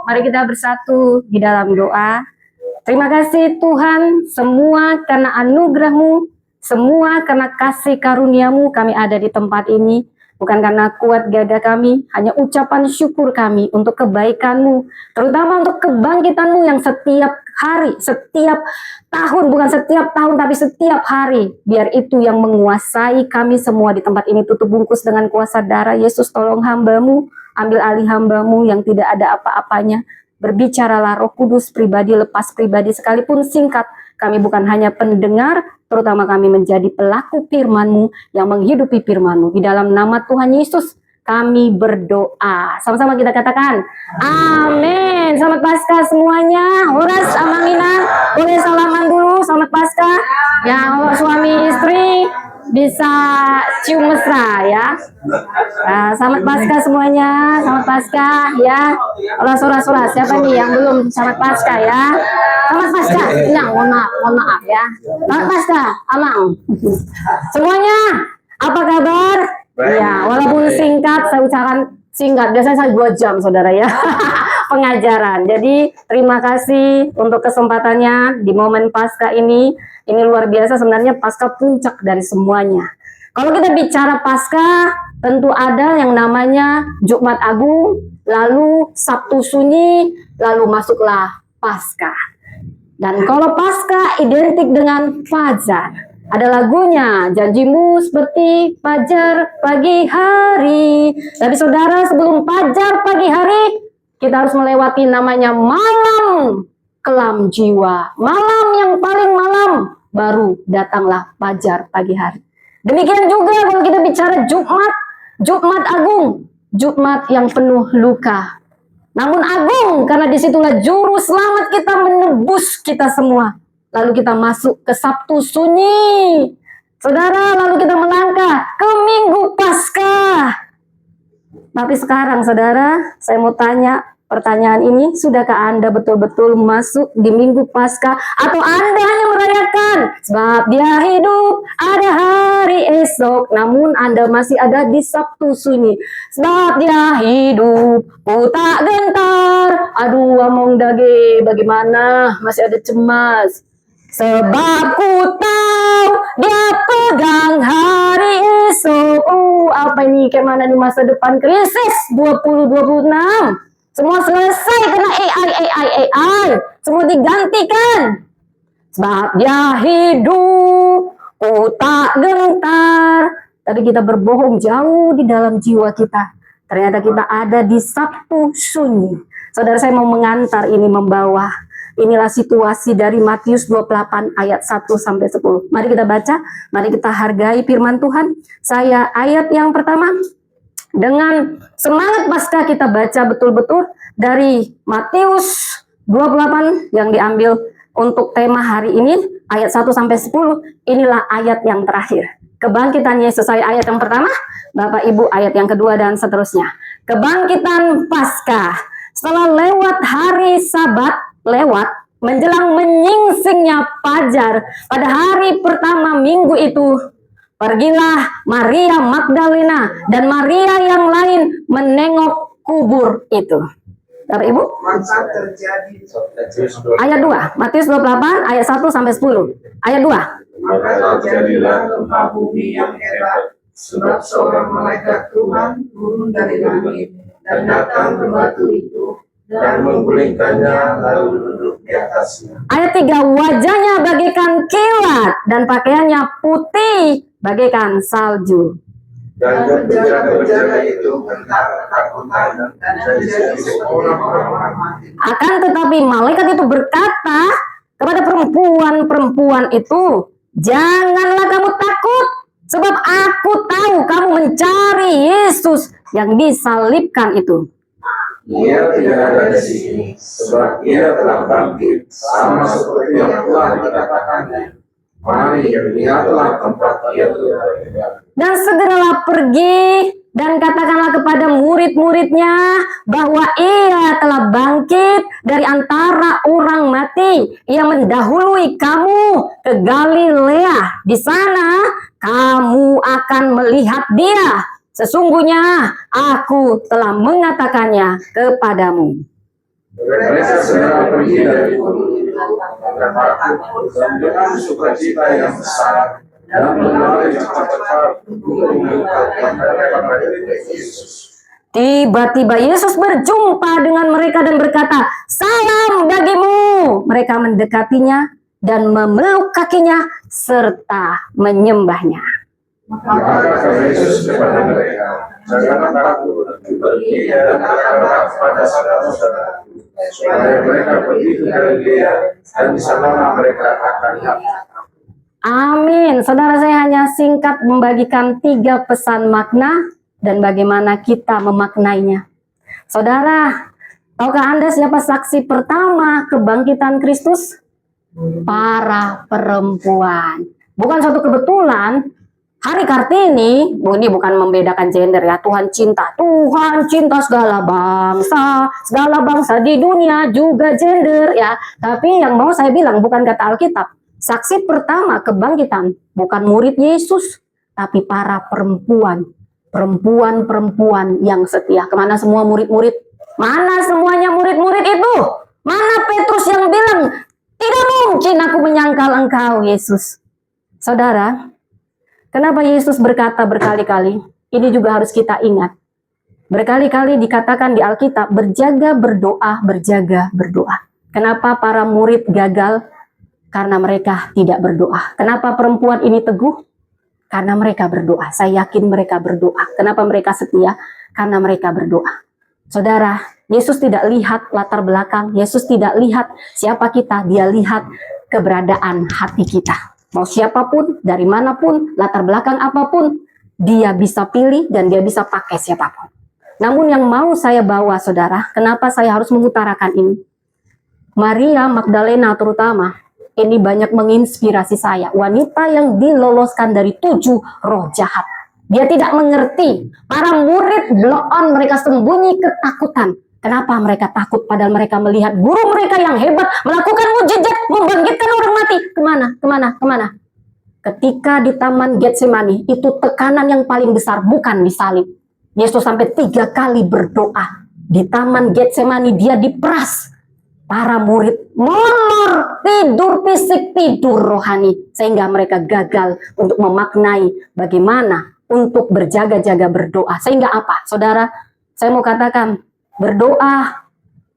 Mari kita bersatu di dalam doa. Terima kasih Tuhan, semua karena anugerah-Mu, semua karena kasih karunia-Mu kami ada di tempat ini. Bukan karena kuat gagah kami, hanya ucapan syukur kami untuk kebaikan-Mu, terutama untuk kebangkitan-Mu yang setiap hari, setiap tahun, bukan setiap tahun tapi setiap hari. Biar itu yang menguasai kami semua di tempat ini. Tutup bungkus dengan kuasa darah Yesus. Tolong hamba-Mu, ambil alih hamba-Mu yang tidak ada apa-apanya. Berbicaralah Roh Kudus, pribadi lepas pribadi sekalipun singkat. Kami bukan hanya pendengar, terutama kami menjadi pelaku firman-Mu yang menghidupi firman-Mu. Di dalam nama Tuhan Yesus kami berdoa. Sama-sama kita katakan amin. Selamat Paskah semuanya. Horas Amamina, boleh salaman dulu. Selamat Paskah. Ya, suami istri bisa cium mesra ya. Selamat Paskah semuanya. Selamat Paskah ya. Allah surah-surah, siapa nih yang belum selamat Paskah ya? Selamat Paskah. Nah, mohon maaf ya. Selamat Paskah, Amang. Semuanya, apa kabar? Ya, walaupun singkat, saya ucapkan singkat. Biasanya saya 2 jam, saudara ya. Pengajaran. Jadi, terima kasih untuk kesempatannya di momen Paskah ini. Ini luar biasa, sebenarnya Paskah puncak dari semuanya. Kalau kita bicara Paskah, tentu ada yang namanya Jumat Agung, lalu Sabtu Sunyi, lalu masuklah Paskah. Dan kalau Paskah identik dengan Fajar. Ada lagunya, janjimu seperti fajar pagi hari. Tapi saudara, sebelum fajar pagi hari, kita harus melewati namanya malam kelam jiwa. Malam yang paling malam, baru datanglah fajar pagi hari. Demikian juga kalau kita bicara Jumat Agung, Jumat yang penuh luka. Namun agung, karena disitulah juru selamat kita menebus kita semua. Lalu kita masuk ke Sabtu Sunyi. Saudara, lalu kita melangkah ke Minggu Paskah. Tapi sekarang saudara, saya mau tanya pertanyaan ini, sudahkah Anda betul-betul masuk di Minggu Paskah? Atau Anda hanya merayakan sebab dia hidup, ada hari esok, namun Anda masih ada di Sabtu Sunyi. Sebab dia hidup, ku tak gentar. Aduh, among dage, bagaimana? Masih ada cemas. Sebab ku tahu dia pegang hari esok. Apa ini? Kemana di masa depan krisis 2026? Semua selesai karena AI. Semua digantikan. Sebab dia hidup, ku tak gentar. Tadi kita berbohong jauh di dalam jiwa kita. Ternyata kita ada di Sabtu Sunyi. Saudara, saya mau mengantar ini, membawa. Inilah situasi dari Matius 28 ayat 1-10. Mari kita baca, mari kita hargai firman Tuhan. Saya ayat yang pertama, dengan semangat Paskah kita baca betul-betul dari Matius 28 yang diambil untuk tema hari ini, ayat 1-10. Inilah ayat yang terakhir. Kebangkitan Yesus, saya ayat yang pertama, Bapak Ibu ayat yang kedua dan seterusnya. Kebangkitan Paskah. Setelah lewat hari Sabat, menjelang menyingsingnya fajar pada hari pertama minggu itu, pergilah Maria Magdalena dan Maria yang lain menengok kubur itu. Bapak Ibu, ayat 2, Matius 28 ayat 1-10. Ayat 2. Maka terjadilah gempa bumi yang hebat, sebab seorang malaikat Tuhan turun dari langit dan datang ke batu itu dan menggulingkannya lalu duduk di atasnya. Ayat 3, wajahnya bagaikan kilat dan pakaiannya putih bagaikan salju. Dan penjaga-penjaga itu hendak ketakutan dan menjadi seorang mati. Akan tetapi malaikat itu berkata kepada perempuan-perempuan itu, janganlah kamu takut, sebab aku tahu kamu mencari Yesus yang disalibkan itu. Ia tidak ada di sini, sebab ia telah bangkit, sama seperti yang telah dikatakannya. Mari, lihatlah tempat ia berada. Dan segeralah pergi dan katakanlah kepada murid-muridnya bahwa ia telah bangkit dari antara orang mati. Ia mendahului kamu ke Galilea. Di sana kamu akan melihat dia. Sesungguhnya aku telah mengatakannya kepadamu. Mereka segera pergi dari gunung itu dan aku dengan sukacita yang besar dan berlari cepat-cepat untuk mengungkapkan kepada Yesus. Tiba-tiba Yesus berjumpa dengan mereka dan berkata, "Salam bagimu." Mereka mendekatinya dan memeluk kakinya serta menyembahnya. Maka kata Yesus kepada mereka, "Janganlah takut, pergi dan katakanlah kepada saudara-saudara supaya mereka pergi ke Galilea dan di sanalah mereka akan lihat." Amin. Saudara, saya hanya singkat membagikan 3 pesan makna dan bagaimana kita memaknainya. Saudara, tahukah Anda siapa saksi pertama kebangkitan Kristus? Para perempuan. Bukan suatu kebetulan, hari Kartini, ini bukan membedakan gender ya, Tuhan cinta segala bangsa di dunia juga gender ya. Tapi yang mau saya bilang bukan kata Alkitab, saksi pertama kebangkitan bukan murid Yesus, tapi para perempuan yang setia. Kemana semua murid-murid? Mana semuanya murid-murid itu? Mana Petrus yang bilang, "Tidak mungkin aku menyangkal engkau, Yesus." Saudara, kenapa Yesus berkata berkali-kali? Ini juga harus kita ingat. Berkali-kali dikatakan di Alkitab, berjaga berdoa, berjaga berdoa. Kenapa para murid gagal? Karena mereka tidak berdoa. Kenapa perempuan ini teguh? Karena mereka berdoa. Saya yakin mereka berdoa. Kenapa mereka setia? Karena mereka berdoa. Saudara, Yesus tidak lihat latar belakang. Yesus tidak lihat siapa kita. Dia lihat keberadaan hati kita. Mau siapapun, dari manapun, latar belakang apapun, dia bisa pilih dan dia bisa pakai siapapun. Namun yang mau saya bawa, saudara, kenapa saya harus mengutarakan ini? Maria Magdalena terutama, ini banyak menginspirasi saya. Wanita yang diloloskan dari 7 roh jahat. Dia tidak mengerti. Para murid blow on, mereka sembunyi ketakutan. Kenapa mereka takut? Padahal mereka melihat guru mereka yang hebat melakukan mukjizat, membangkitkan orang mati. Kemana? Ketika di Taman Getsemani, itu tekanan yang paling besar, bukan disalib. Yesus sampai 3 kali berdoa. Di Taman Getsemani dia diperas. Para murid molor, tidur fisik, tidur rohani. Sehingga mereka gagal untuk memaknai bagaimana untuk berjaga-jaga berdoa. Sehingga apa? Saudara, saya mau katakan, berdoa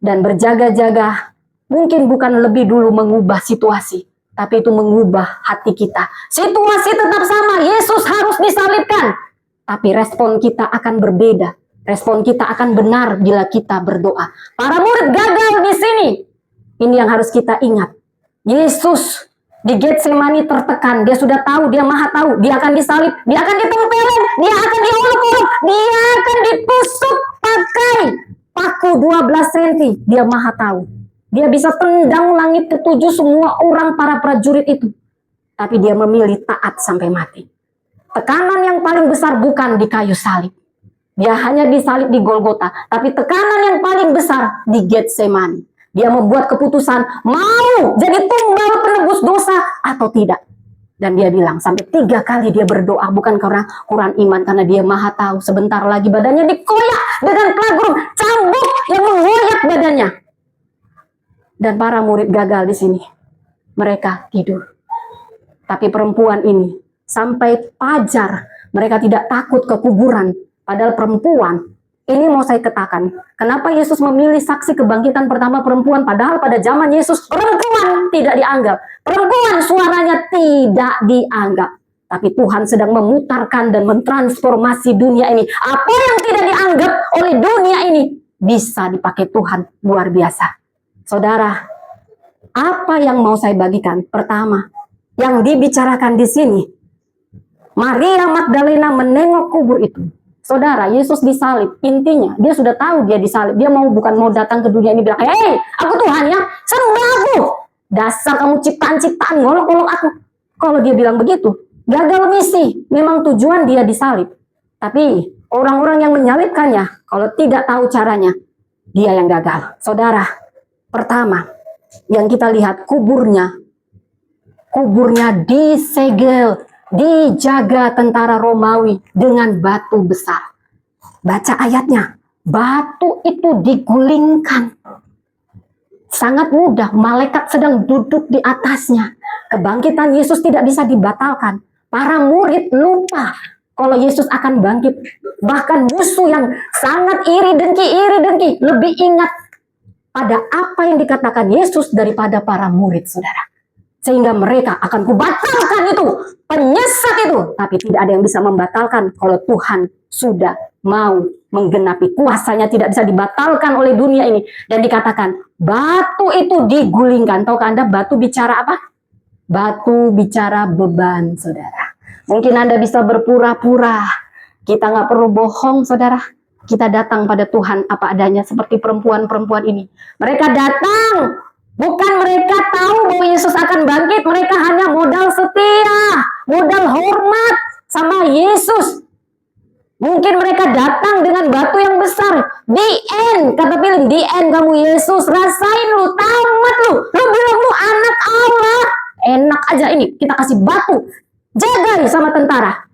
dan berjaga-jaga mungkin bukan lebih dulu mengubah situasi, tapi itu mengubah hati kita. Situasi tetap sama, Yesus harus disalibkan. Tapi respon kita akan berbeda. Respon kita akan benar bila kita berdoa. Para murid gagal di sini. Ini yang harus kita ingat. Yesus di Getsemani tertekan. Dia sudah tahu, dia maha tahu. Dia akan disalib, dia akan ditempelin, dia akan diuluk-uluk, dia akan ditusuk pakai paku 12 cm. Dia maha tahu. Dia bisa tendang langit ke-7 semua orang para prajurit itu. Tapi dia memilih taat sampai mati. Tekanan yang paling besar bukan di kayu salib. Dia hanya disalib di Golgota. Tapi tekanan yang paling besar di Getsemani. Dia membuat keputusan mau jadi tumbal penebus dosa atau tidak. Dan dia bilang sampai 3 kali dia berdoa, bukan karena kurang iman, karena dia maha tahu sebentar lagi badannya dikoyak dengan pelagrum cambuk yang mengoyak badannya. Dan para murid gagal di sini. Mereka tidur. Tapi perempuan ini sampai fajar mereka tidak takut ke kuburan. Padahal perempuan, ini mau saya katakan, kenapa Yesus memilih saksi kebangkitan pertama perempuan, padahal pada zaman Yesus perempuan tidak dianggap. Perempuan suaranya tidak dianggap. Tapi Tuhan sedang memutarkan dan mentransformasi dunia ini. Apa yang tidak dianggap oleh dunia ini bisa dipakai Tuhan luar biasa. Saudara, apa yang mau saya bagikan? Pertama, yang dibicarakan di sini, Maria Magdalena menengok kubur itu. Saudara, Yesus disalib. Intinya, dia sudah tahu dia disalib. Dia bukan mau datang ke dunia ini bilang, "Hei, aku Tuhan ya, sembah aku. Dasar kamu ciptaan-ciptaan, ngolok-ngolok aku." Kalau dia bilang begitu, gagal misi. Memang tujuan dia disalib. Tapi orang-orang yang menyalibkannya, kalau tidak tahu caranya, dia yang gagal. Saudara, pertama, yang kita lihat kuburnya disegel, dijaga tentara Romawi dengan batu besar. Baca ayatnya, batu itu digulingkan. sangat mudah, malaikat sedang duduk di atasnya. Kebangkitan Yesus tidak bisa dibatalkan. Para murid lupa kalau Yesus akan bangkit. Bahkan musuh yang sangat iri dengki, lebih ingat pada apa yang dikatakan Yesus daripada para murid, saudara. Sehingga mereka akan kubatalkan itu, penyesat itu. Tapi tidak ada yang bisa membatalkan kalau Tuhan sudah mau menggenapi. Kuasanya tidak bisa dibatalkan oleh dunia ini. Dan dikatakan batu itu digulingkan. Tahukah Anda batu bicara apa? Batu bicara beban, saudara. Mungkin Anda bisa berpura-pura. Kita nggak perlu bohong, saudara. Kita datang pada Tuhan apa adanya seperti perempuan-perempuan ini. Mereka datang, bukan mereka tahu bahwa Yesus akan bangkit. Mereka hanya modal setia, modal hormat sama Yesus. Mungkin mereka datang dengan batu yang besar. Di end, kata Pilih, di end kamu Yesus, rasain lu, tamat lu. Lu bilang lu anak Allah. Enak aja ini, kita kasih batu. Jagai sama tentara.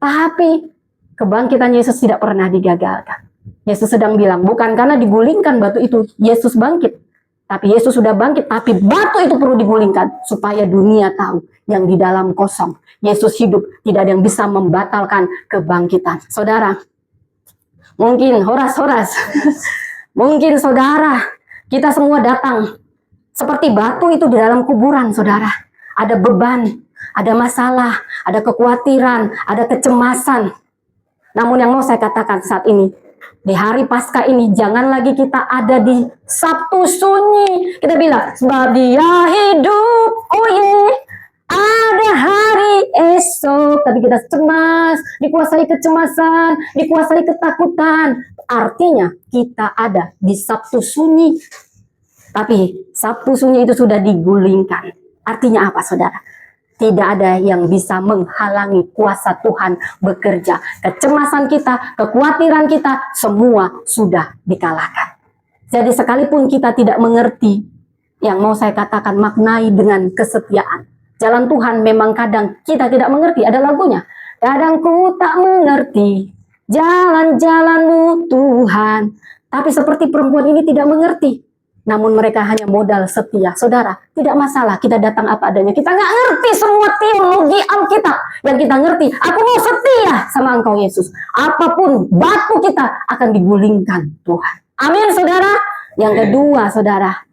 Tapi kebangkitan Yesus tidak pernah digagalkan. Yesus sedang bilang, bukan karena digulingkan batu itu, Yesus bangkit. Tapi Yesus sudah bangkit, tapi batu itu perlu digulingkan. Supaya dunia tahu yang di dalam kosong. Yesus hidup, tidak ada yang bisa membatalkan kebangkitan. Saudara, mungkin horas-horas, mungkin saudara, kita semua datang seperti batu itu di dalam kuburan, saudara. Ada beban, ada masalah, ada kekhawatiran, ada kecemasan. Namun yang mau saya katakan saat ini, di hari Paskah ini, jangan lagi kita ada di Sabtu sunyi. Kita bilang, sebab dia hidup, oh ye, ada hari esok. Tapi kita cemas, dikuasai kecemasan, dikuasai ketakutan. Artinya kita ada di Sabtu sunyi. Tapi Sabtu sunyi itu sudah digulingkan. Artinya apa, saudara? Tidak ada yang bisa menghalangi kuasa Tuhan bekerja. Kecemasan kita, kekhawatiran kita, semua sudah dikalahkan. Jadi sekalipun kita tidak mengerti, yang mau saya katakan maknai dengan kesetiaan. Jalan Tuhan memang kadang kita tidak mengerti, ada lagunya. Kadang ku tak mengerti jalan-jalan-Mu Tuhan. Tapi seperti perempuan ini tidak mengerti. Namun mereka hanya modal setia. Saudara, tidak masalah kita datang apa adanya. Kita nggak ngerti semua teologi Alkitab. Yang kita ngerti, aku mau setia sama Engkau Yesus. Apapun batu kita akan digulingkan Tuhan. Amin, saudara. Yang kedua, saudara,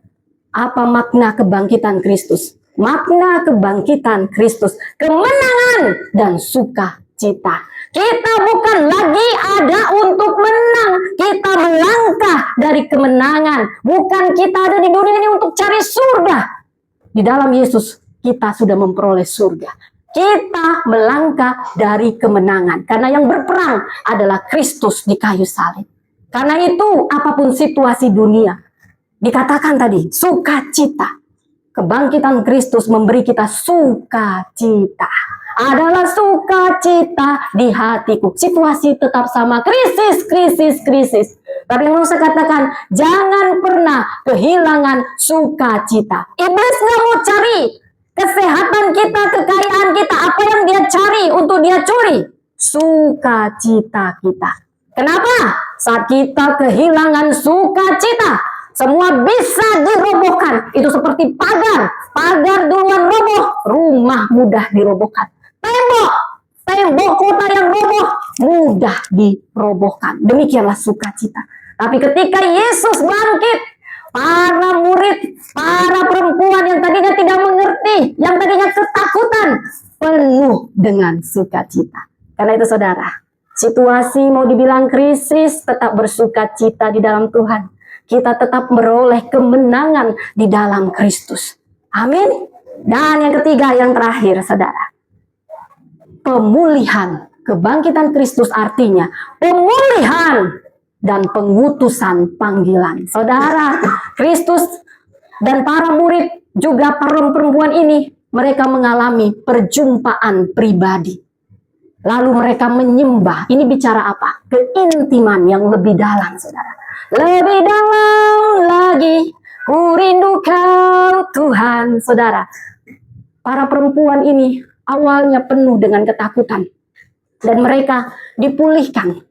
apa makna kebangkitan Kristus? Makna kebangkitan Kristus, kemenangan dan sukacita. Kita bukan lagi ada untuk menang. Kita melangkah dari kemenangan. Bukan kita ada di dunia ini untuk cari surga. Di dalam Yesus kita sudah memperoleh surga. Kita melangkah dari kemenangan. Karena yang berperang adalah Kristus di kayu salib. Karena itu apapun situasi dunia. Dikatakan tadi sukacita. Kebangkitan Kristus memberi kita sukacita. Adalah sukacita di hatiku. Situasi tetap sama, krisis. Tapi yang mau saya katakan, jangan pernah kehilangan sukacita. Iblis nggak mau cari kesehatan kita, kekayaan kita. Apa yang dia cari untuk dia curi? Sukacita kita. Kenapa? Saat kita kehilangan sukacita, semua bisa dirobohkan. Itu seperti pagar. Pagar duluan roboh, rumah mudah dirobohkan. Tembok kota yang roboh mudah dirobohkan. Demikianlah sukacita. Tapi ketika Yesus bangkit, para murid, para perempuan yang tadinya tidak mengerti, yang tadinya ketakutan, penuh dengan sukacita. Karena itu saudara, situasi mau dibilang krisis, tetap bersukacita di dalam Tuhan. Kita tetap meroleh kemenangan di dalam Kristus. Amin. Dan yang ketiga, yang terakhir, saudara. Pemulihan. Kebangkitan Kristus artinya pemulihan dan pengutusan panggilan. Saudara, Kristus dan para murid juga para perempuan ini, mereka mengalami perjumpaan pribadi. Lalu mereka menyembah. Ini bicara apa? Keintiman yang lebih dalam, saudara. Lebih dalam lagi, ku rindu Kau Tuhan. Saudara, para perempuan ini awalnya penuh dengan ketakutan. Dan mereka dipulihkan.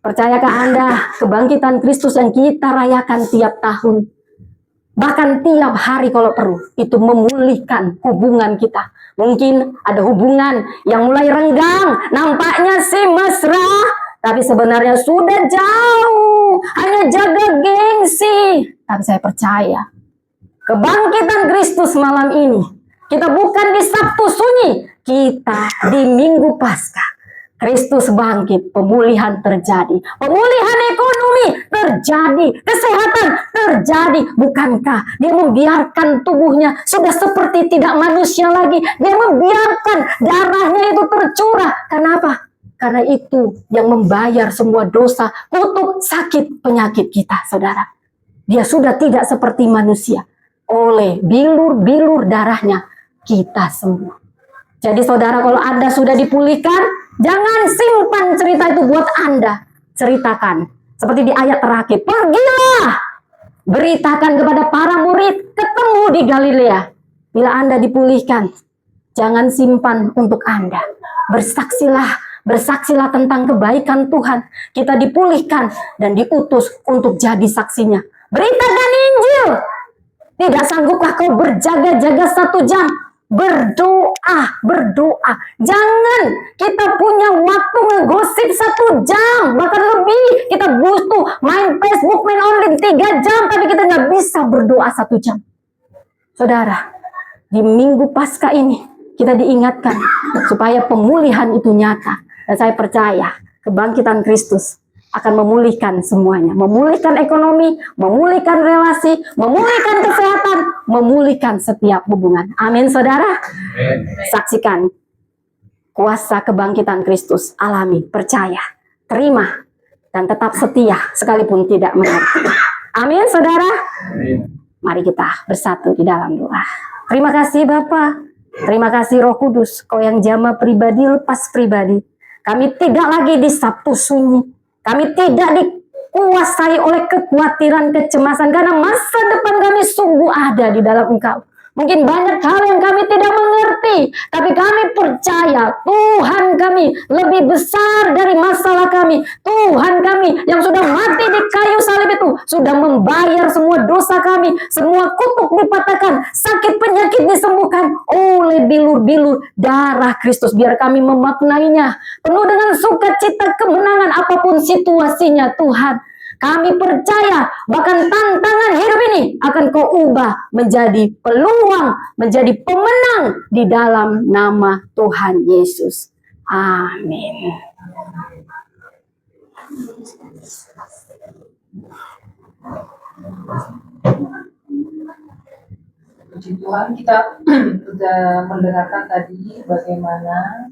Percayakah Anda kebangkitan Kristus yang kita rayakan tiap tahun? Bahkan tiap hari kalau perlu, itu memulihkan hubungan kita. Mungkin ada hubungan yang mulai renggang, nampaknya sih mesra, tapi sebenarnya sudah jauh, hanya jaga gengsi. Tapi saya percaya, kebangkitan Kristus malam ini, kita bukan di Sabtu Sunyi, kita di Minggu Paskah. Kristus bangkit, pemulihan terjadi, pemulihan ekonomi terjadi, kesehatan terjadi. Bukankah Dia membiarkan tubuhnya sudah seperti tidak manusia lagi? Dia membiarkan darahnya itu tercurah. Kenapa? Karena itu yang membayar semua dosa, kutuk, sakit, penyakit kita, saudara. Dia sudah tidak seperti manusia. Oleh bilur-bilur darahnya, kita semua. Jadi saudara, kalau Anda sudah dipulihkan, jangan simpan cerita itu buat Anda. Ceritakan. Seperti di ayat terakhir. Pergilah. Beritakan kepada para murid. Ketemu di Galilea. Bila Anda dipulihkan, jangan simpan untuk Anda. Bersaksilah. Bersaksilah tentang kebaikan Tuhan. Kita dipulihkan dan diutus untuk jadi saksinya. Beritakan Injil. Tidak sanggupkah kau berjaga-jaga 1 jam? Berdoa. Jangan kita punya waktu ngegosip 1 jam, bahkan lebih. Kita butuh main Facebook, main online 3 jam, tapi kita nggak bisa berdoa 1 jam. Saudara, di Minggu Paskah ini kita diingatkan supaya pemulihan itu nyata. Dan saya percaya kebangkitan Kristus akan memulihkan semuanya. Memulihkan ekonomi, memulihkan relasi, memulihkan kesehatan, memulihkan setiap hubungan. Amin, saudara. Amin. Saksikan kuasa kebangkitan Kristus. Alami, percaya, terima, dan tetap setia sekalipun tidak mengerti. Amin, saudara. Amin. Mari kita bersatu di dalam doa. Terima kasih Bapa. Terima kasih Roh Kudus. Kau yang jamah pribadi lepas pribadi. Kami tidak lagi di Sabtu Sunyi. Kami tidak dikuasai oleh kekhawatiran, kecemasan, karena masa depan kami sungguh ada di dalam Engkau. Mungkin banyak hal yang kami tidak mengerti, tapi kami percaya Tuhan kami lebih besar dari masalah kami. Tuhan kami yang sudah mati di kayu salib itu sudah membayar semua dosa kami. Semua kutuk dipatahkan, sakit penyakit disembuhkan oleh bilur-bilur darah Kristus. Biar kami memaknainya penuh dengan sukacita kemenangan apapun situasinya, Tuhan. Kami percaya bahkan tantangan hidup ini akan Kau ubah menjadi peluang, menjadi pemenang di dalam nama Tuhan Yesus. Amin. Puji Tuhan, kita sudah mendengarkan tadi bagaimana